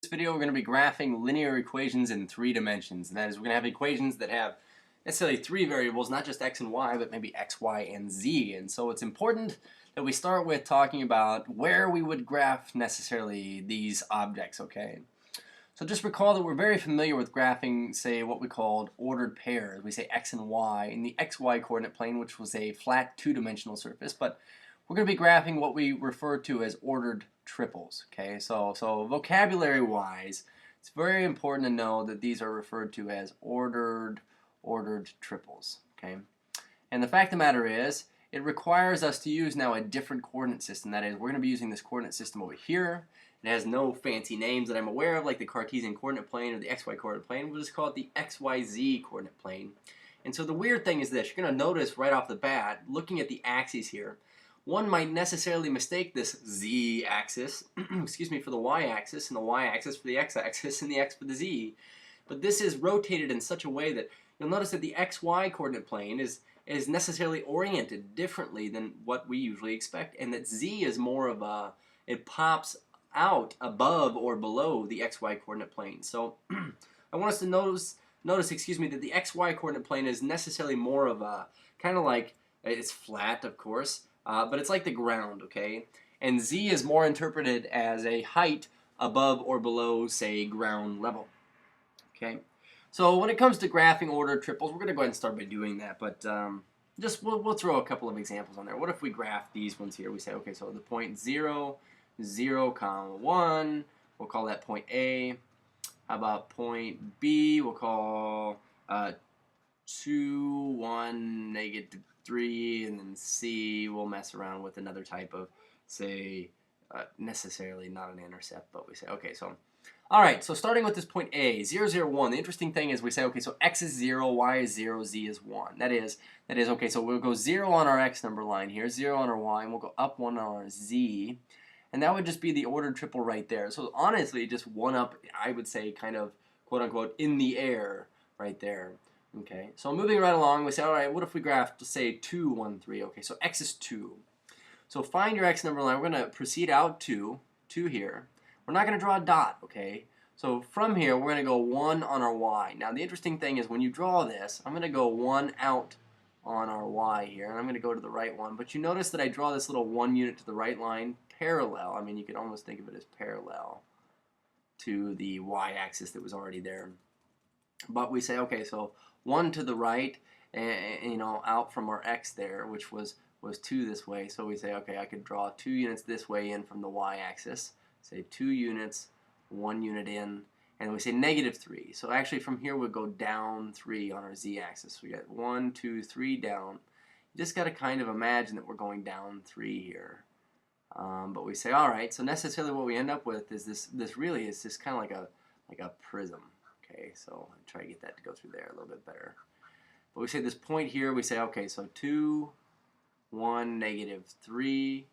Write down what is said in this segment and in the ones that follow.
this video we're going to be graphing linear equations in 3 dimensions. And that is, we're going to have equations that have necessarily 3 variables, not just x and y, but maybe x, y, and z. And so it's important that we start with talking about where we would graph necessarily these objects, okay? So just recall that we're very familiar with graphing, say, what we called ordered pairs. We say x and y in the xy coordinate plane, which was a flat 2-dimensional surface, but we're going to be graphing what we refer to as ordered triples, okay? So vocabulary-wise, it's very important to know that these are referred to as ordered triples, okay? And the fact of the matter is, it requires us to use now a different coordinate system. That is, we're going to be using this coordinate system over here. It has no fancy names that I'm aware of, like the Cartesian coordinate plane or the XY coordinate plane. We'll just call it the XYZ coordinate plane. And so the weird thing is this. You're going to notice right off the bat, looking at the axes here, one might necessarily mistake this z-axis, excuse me, for the y-axis, and the y-axis for the x-axis, and the x for the z. But this is rotated in such a way that you'll notice that the xy coordinate plane is necessarily oriented differently than what we usually expect, and that z is more of a, it pops out above or below the xy coordinate plane. So I want us to notice, excuse me, that the xy coordinate plane is necessarily more of a, kind of like, it's flat, of course, but it's like the ground, okay? And z is more interpreted as a height above or below, say, ground level, okay? So when it comes to graphing ordered triples, we're going to go ahead and start by doing that, but we'll throw a couple of examples on there. What if we graph these ones here? We say, okay, so the point 0, 0, comma 1, we'll call that point A. How about point B? We'll call 2, 1, negative 3, and then C, we'll mess around with another type of, say, necessarily not an intercept, but we say, okay, so, all right, so starting with this point A, 0, 0, 1, the interesting thing is we say, okay, so x is 0, y is 0, z is 1. That is, okay, so we'll go 0 on our x number line here, 0 on our y, and we'll go up 1 on our z, and that would just be the ordered triple right there. So honestly, just one up, I would say, kind of, quote-unquote, in the air right there. Okay, so moving right along, we say, all right, what if we graphed, say, 2, 1, 3? Okay, so x is 2. So find your x number line. We're going to proceed out 2 here. We're not going to draw a dot, okay? So from here, we're going to go 1 on our y. Now, the interesting thing is when you draw this, I'm going to go 1 out on our y here, and I'm going to go to the right one. But you notice that I draw this little 1 unit to the right line parallel. I mean, you could almost think of it as parallel to the y-axis that was already there. But we say, okay, so 1 to the right, and you know, out from our x there, which was 2 this way. So we say, okay, I could draw 2 units this way in from the y-axis. Say 2 units, 1 unit in, and we say negative 3. So actually from here we'll go down 3 on our z-axis. So we got 1, 2, 3 down. You just got to kind of imagine that we're going down 3 here. But we say, all right, so necessarily what we end up with is this really is just kind of like a prism. Okay, so I'll try to get that to go through there a little bit better. But we say this point here, we say, okay, so 2, 1, negative 3.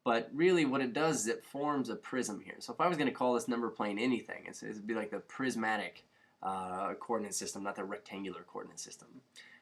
But really what it does is it forms a prism here. So if I was going to call this number plane anything, it would be like the prismatic coordinate system, not the rectangular coordinate system.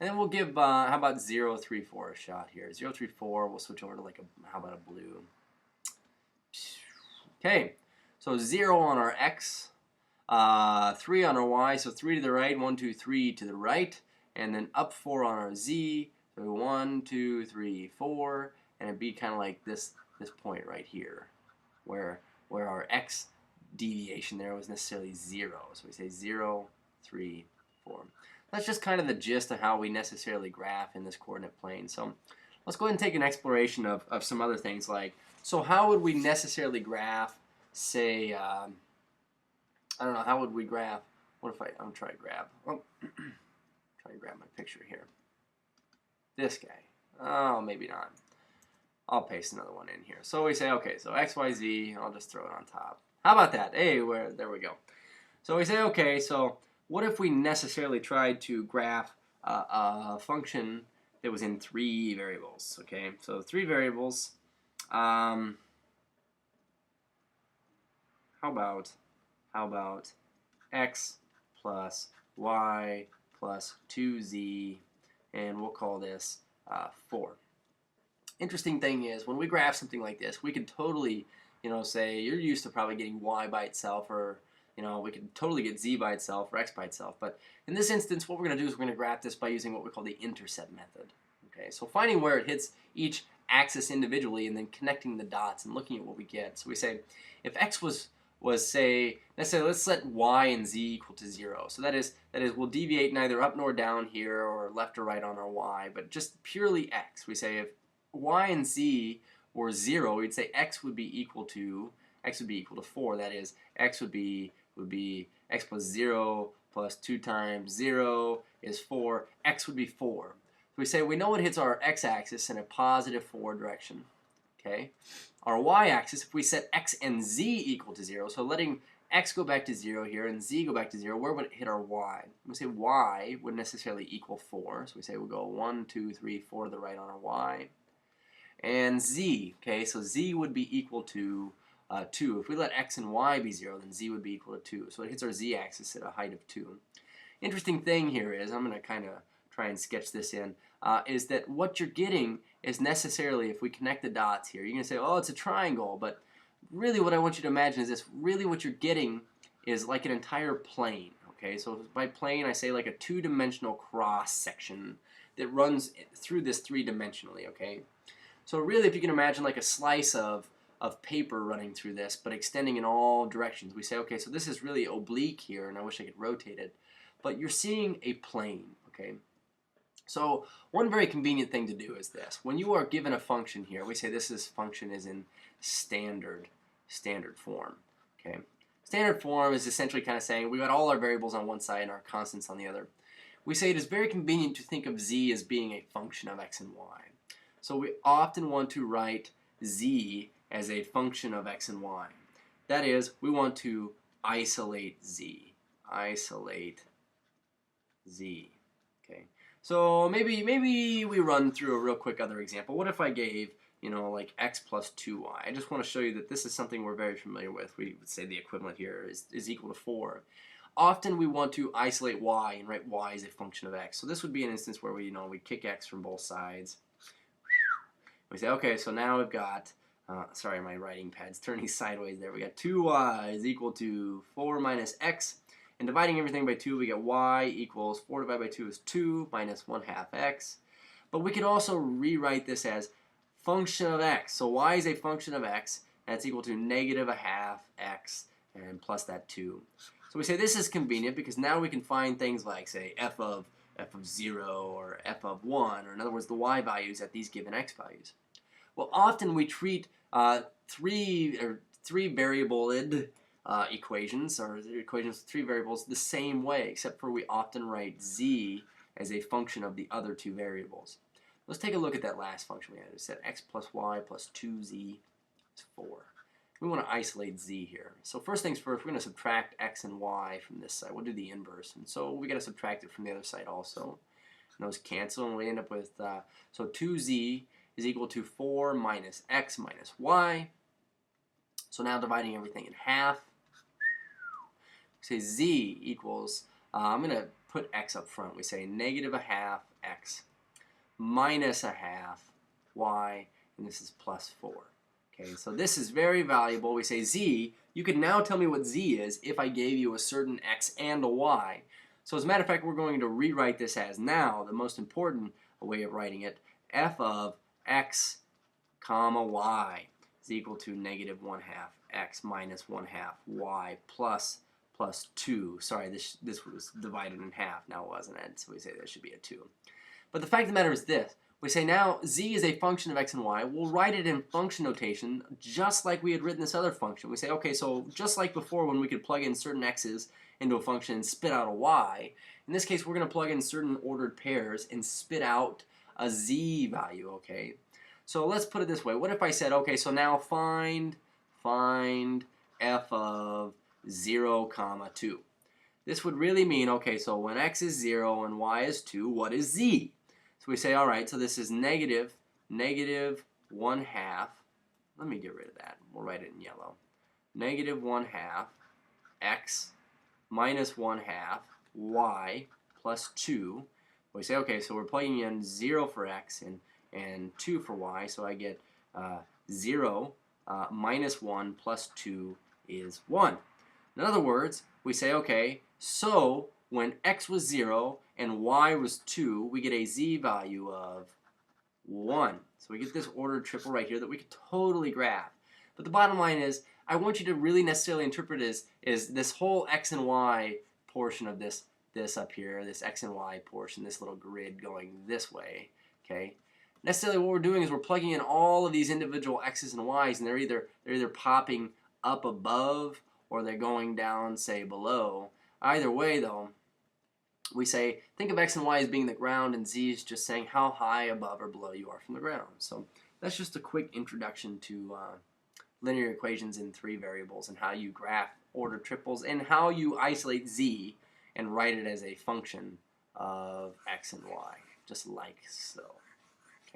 And then we'll give, how about 0, 3, 4 a shot here. 0, 3, 4, we'll switch over to like how about a blue? Okay, so 0 on our x. 3 on our y, so 3 to the right, 1, 2, 3 to the right, and then up 4 on our z, so 1, 2, 3, 4, and it'd be kind of like this point right here, where our x deviation there was necessarily 0. So we say 0, 3, 4. That's just kind of the gist of how we necessarily graph in this coordinate plane. So let's go ahead and take an exploration of some other things like, so how would we necessarily graph, say, I don't know, how would we graph? What if I'm going to try to grab, try to grab my picture here. This guy. Oh, maybe not. I'll paste another one in here. So we say, okay, so x, y, z, I'll just throw it on top. How about that? Hey, there we go. So we say, okay, so what if we necessarily tried to graph a function that was in 3 variables, okay? So 3 variables, how about x plus y plus 2z, and we'll call this 4. Interesting thing is, when we graph something like this, we can totally say you're used to probably getting y by itself, or we could totally get z by itself or x by itself. But in this instance, what we're going to do is we're going to graph this by using what we call the intercept method. Okay, so finding where it hits each axis individually and then connecting the dots and looking at what we get. So we say if x was say, let's set y and z equal to 0. So that is we'll deviate neither up nor down here or left or right on our y, but just purely x. We say if y and z were 0, we'd say x would be equal to 4. That is, x would be x plus 0 plus 2 times 0 is 4. X would be 4. So we say we know it hits our x-axis in a positive 4 direction. Okay. Our y-axis, if we set x and z equal to 0, so letting x go back to 0 here and z go back to 0, where would it hit our y? We say y wouldn't necessarily equal 4. So we say we'll go 1, 2, 3, 4 to the right on our y. And z, okay, so z would be equal to 2. If we let x and y be 0, then z would be equal to 2. So it hits our z-axis at a height of 2. Interesting thing here is, I'm going to kind of try and sketch this in, is that what you're getting is necessarily, if we connect the dots here, you're going to say, oh, it's a triangle, but really what I want you to imagine is this. Really what you're getting is like an entire plane. Okay, so by plane I say like a two-dimensional cross section that runs through this three-dimensionally. Okay, so really if you can imagine like a slice of paper running through this, but extending in all directions, we say, okay, so this is really oblique here, and I wish I could rotate it, but you're seeing a plane. Okay, so one very convenient thing to do is this. When you are given a function here, we say this function is in standard form. Okay, standard form is essentially kind of saying we got all our variables on one side and our constants on the other. We say it is very convenient to think of z as being a function of x and y. So we often want to write z as a function of x and y. That is, we want to isolate z. Isolate z. Okay. So maybe we run through a real quick other example. What if I gave, like x plus 2y? I just want to show you that this is something we're very familiar with. We would say the equivalent here is equal to 4. Often we want to isolate y and write y as a function of x. So this would be an instance where we kick x from both sides. We say, okay, so now we've got, sorry, my writing pad's turning sideways there. We got 2y is equal to 4 minus x. And dividing everything by 2, we get y equals 4 divided by 2 is 2 minus 1 half x. But we could also rewrite this as function of x. So y is a function of x. That's equal to negative a half x and plus that 2. So we say this is convenient because now we can find things like, say, f of 0 or f of 1, or in other words, the y values at these given x values. Well, often we treat three variabled equations, or equations with 3 variables, the same way, except for we often write z as a function of the other 2 variables. Let's take a look at that last function we had. It said x plus y plus 2z is 4. We want to isolate z here. So first things first, we're going to subtract x and y from this side. We'll do the inverse. And so we got to subtract it from the other side also. And those cancel, and we end up with, so 2z is equal to 4 minus x minus y. So now dividing everything in half, say z equals, I'm going to put x up front. We say negative a half x minus a half y, and this is plus 4. Okay, so this is very valuable. We say z, you can now tell me what z is if I gave you a certain x and a y. So as a matter of fact, we're going to rewrite this as now, the most important way of writing it, f of x comma y is equal to negative 1 half x minus 1 half y plus 2. Sorry, this was divided in half. Now it wasn't it, so we say there should be a 2. But the fact of the matter is this. We say now z is a function of x and y. We'll write it in function notation just like we had written this other function. We say, okay, so just like before when we could plug in certain x's into a function and spit out a y, in this case we're going to plug in certain ordered pairs and spit out a z value, okay? So let's put it this way. What if I said, okay, so now find f of 0 comma 2. This would really mean, okay, so when x is 0 and y is 2, what is z? So we say, all right, so this is negative 1 half. Let me get rid of that. We'll write it in yellow. Negative 1 half x minus 1 half y plus 2. We say, okay, so we're plugging in 0 for x and 2 for y, so I get 0 minus 1 plus 2 is 1. In other words, we say, okay, so when x was 0 and y was 2, we get a z value of 1. So we get this ordered triple right here that we could totally graph. But the bottom line is, I want you to really necessarily interpret is this whole x and y portion of this up here, this x and y portion, this little grid going this way, okay? Necessarily what we're doing is we're plugging in all of these individual x's and y's, and they're either popping up above or they're going down, say, below. Either way, though, we say, think of x and y as being the ground, and z is just saying how high above or below you are from the ground. So that's just a quick introduction to linear equations in 3 variables and how you graph ordered triples and how you isolate z and write it as a function of x and y, just like so.